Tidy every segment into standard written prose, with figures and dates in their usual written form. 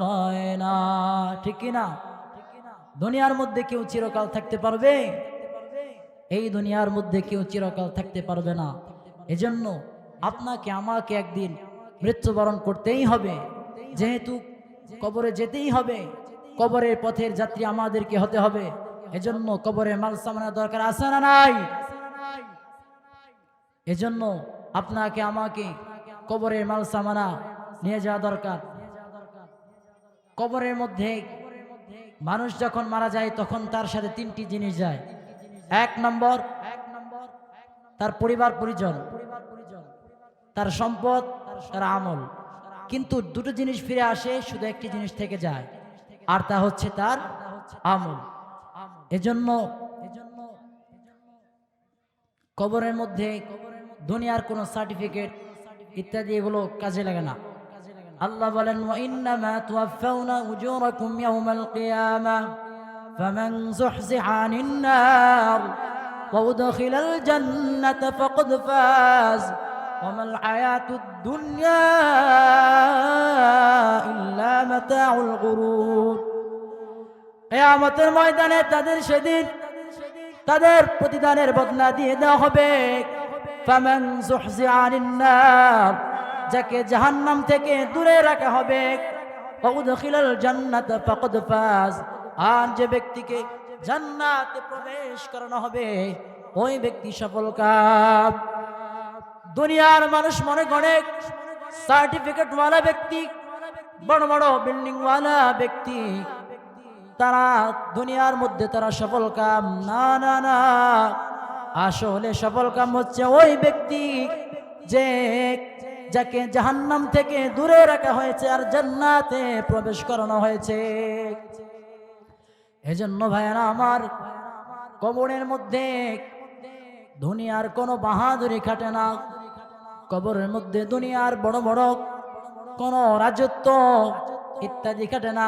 রয় না, ঠিক কি না? দুনিয়ার মধ্যে কেউ চিরকাল থাকতে পারবে? এই দুনিয়ার মধ্যে কেউ চিরকাল থাকতে পারবে না। এজন্য আপনাকে আমাকে একদিন মৃত্যুবরণ করতেই হবে। যেহেতু কবরে যেতেই হবে, কবরের পথের যাত্রী আমাদেরকে হতে হবে। এজন্য কবরে মাল সামানা দরকার আছে না নাই? এজন্য আপনাকে আমাকে কবরের মাল সামানা নিয়ে যাওয়া দরকার। কবরের মধ্যে মানুষ যখন মারা যায় তখন তার সাথে তিনটি জিনিস যায়। এক নম্বর তার পরিবার পরিজন, তার সম্পদ, তার আমল। কিন্তু দুটো জিনিস ফিরে আসে, শুধু একটি জিনিস থেকে যায়, আর তা হচ্ছে তার আমল। এজন্য কবরের মধ্যে দুনিয়ার কোনো সার্টিফিকেট ইত্যাদি এগুলো কাজে লাগে না। আল্লাহ বলেন, ওয়া ইন্নামা তুওয়াফাউনা উজুরাকুম ইয়াওমাল কিয়ামাহ ফামান যুহজিহা আনিন নার ওয়া উদখিলাল জান্নাতা ফাকাদ ফাজ ওয়া মাল হায়াতুদ দুনিয়া ইল্লা মাতাউল গুরুর। কিয়ামতের ময়দানে তাদের সেদিন তাদের প্রতিদানের বদলা দিয়ে দেওয়া হবে। ফামান যুহজিহা আনিন নার, যাকে জাহান্নাম থেকে দূরে রাখা হবে। ওয়া উদখিলাল জান্নাতা ফাকাদ ফাজ, আর যে ব্যক্তিকে জান্নাতে প্রবেশ করানো হবে ওই ব্যক্তি সফলকাম। দুনিয়ার মানুষ মনে করে সার্টিফিকেট ওয়ালা ব্যক্তি, বড় বড় বিল্ডিং ওয়ালা ব্যক্তি, তারা দুনিয়ার মধ্যে তারা সফল কাম। না না না, আসলে সফল কাম হচ্ছে ওই ব্যক্তি যে যাকে জাহান্নাম থেকে দূরে রাখা হয়েছে আর জান্নাতে প্রবেশ করানো হয়েছে। এজন্য ভাইরা আমার, কবরের মধ্যে দুনিয়ার কোনো বাহাদুরি খাটে না। কবরের মধ্যে দুনিয়ার বড় বড় কোনো রাজত্ব ইত্যাদি খাটে না।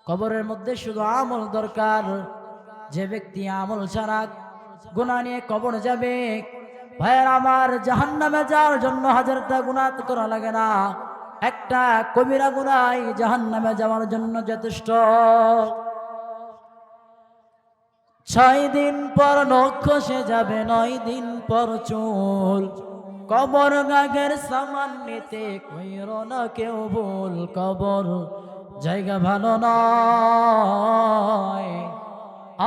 কবরের মধ্যে শুধু আমল দরকার। যে ব্যক্তি আমল ছাড়া গুনাহ নিয়ে কবর যাবে, ভাইয়ের আমার, জাহান্নামে যাওয়ার জন্য হাজারটা গুনাহ করা লাগে না, একটা কবিরা গুনাহ জাহান্নামে যাওয়ার জন্য যথেষ্ট। 6 দিন পর নখ খসে যাবে, 9 দিন পর চুল। কবর গাগের সামান নিতে কইরো না কেউ ভুল। কবর জায়গা ভালো নয়,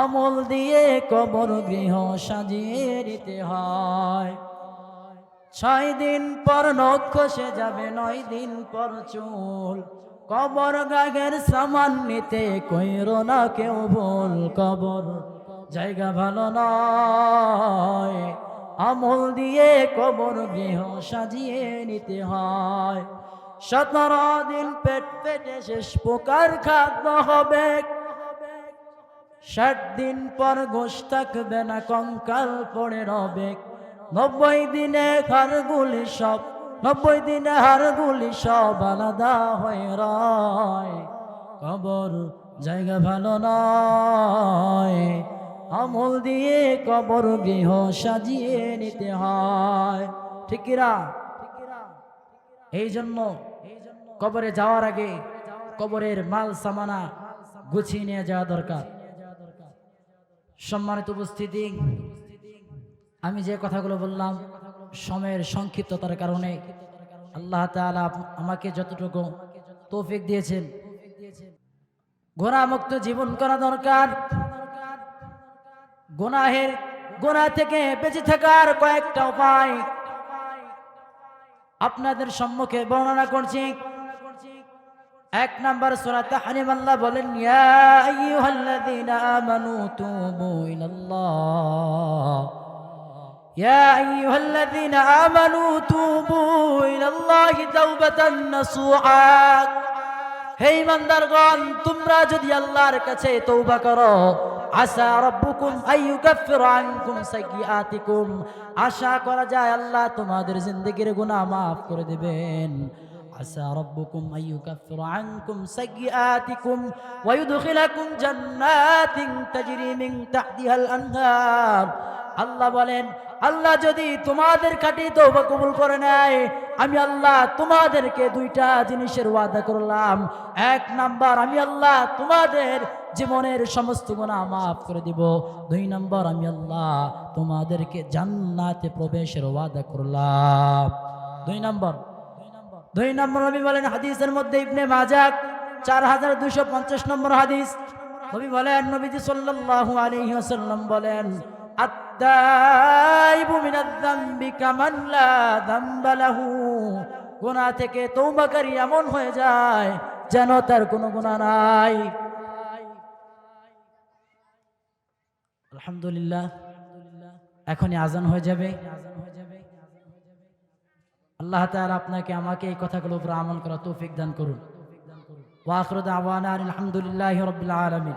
আমল দিয়ে কবর গৃহ সাজিয়ে নিতে হয়। 6 দিন পর নখ খসে যাবে, 9 দিন পর চুল। কবর গাগের সামান নিতে কইরো না কেউ ভুল। কবর জায়গা ভালো নয়, আমল দিয়ে কবর গৃহ সাজিয়ে নিতে হয়। 17 দিন পেট পেটে শেষ পোকার খাদ্য হবে। 60 দিন পর গোশ থাকবে না, কঙ্কাল পড়ে রবে। 90 দিনে হাড়গুলি সব 90 দিনে হাড়গুলি সব আলাদা হয়ে রয়। কবর জায়গা ভালো নয়, আমল দিয়ে কবর গৃহ সাজিয়ে নিতে হয়। ঠিক কিনা? এই জন্য কবরে যাওয়ার আগে কবরের মাল সামানা গুছিয়ে নিয়ে যাওয়া দরকার। সম্মানিত উপস্থিতি, আমি যে কথাগুলো বললাম সময়ের সংক্ষিপ্ততার কারণে আল্লাহ তাআলা আমাকে যতটুকু তৌফিক দিয়েছেন, গুনাহমুক্ত জীবন করা দরকার। গুনাহ থেকে বেঁচে থাকার কয়েকটা উপায় আপনাদের সম্মুখে বর্ণনা করছি। 1 নাম্বার সূরা তাহরিম, আল্লাহ বলেন, ইয়া আইয়ুহাল্লাযীনা আমানু তুবু ইলাল্লাহ, ইয়া আইয়ুহাল্লাযীনা আমানু তুবু ইলাল্লাহি তাওবাতান নাসুহা। হে ঈমানদারগণ, তোমরা যদি আল্লাহর কাছে তওবা করো, আসা রাব্বুকুম আইয়ুকাফিরু আনকুম সাইয়্যাতিকুম, আশা করা যায় আল্লাহ তোমাদের জিন্দেগীর গুনাহ মাফ করে দিবেন। আসা রাব্বুকুম আইয়ুকাফিরু আনকুম সাইয়্যাতিকুম ওয়া ইউদখিলাকুম জান্নাতিন তাজরি মিন তাহতিহাল আনহার। আল্লাহ বলেন, আল্লাহ যদি তোমাদের খাঁটি তওবা কবুল করে নেয়, আমি আল্লাহ তোমাদেরকে দুইটা জিনিসের ওয়াদা করলাম। এক নাম্বার, আমি আল্লাহ তোমাদের জীবনের সমস্ত গুনাহ মাফ করে দিব। দুই নাম্বার, আমি আল্লাহ তোমাদেরকে জান্নাতে প্রবেশের ওয়াদা করলাম। দুই নম্বর নবী বলেন, হাদিসের মধ্যে ইবনে মাজাহ 4250 নম্বর হাদিস, নবী বলেন, নবীজি সাল্লাল্লাহু আলাইহি ওয়াসাল্লাম বলেন, আত-তাইবু মিনায-যামবি কামান লা যামবা লাহু। গুনাহ থেকে তওবাকারী এমন হয়ে যায় যেন তার কোনো গুনাহ নাই। আলহামদুলিল্লাহ, এখনই আজান হয়ে যাবে। আল্লাহ তাআলা আপনাকে আমাকে এই কথাগুলোর উপর আমল করার তৌফিক দান করুন। ওয়া আখিরু দাওয়ানা আলহামদুলিল্লাহি রাব্বিল আলামিন।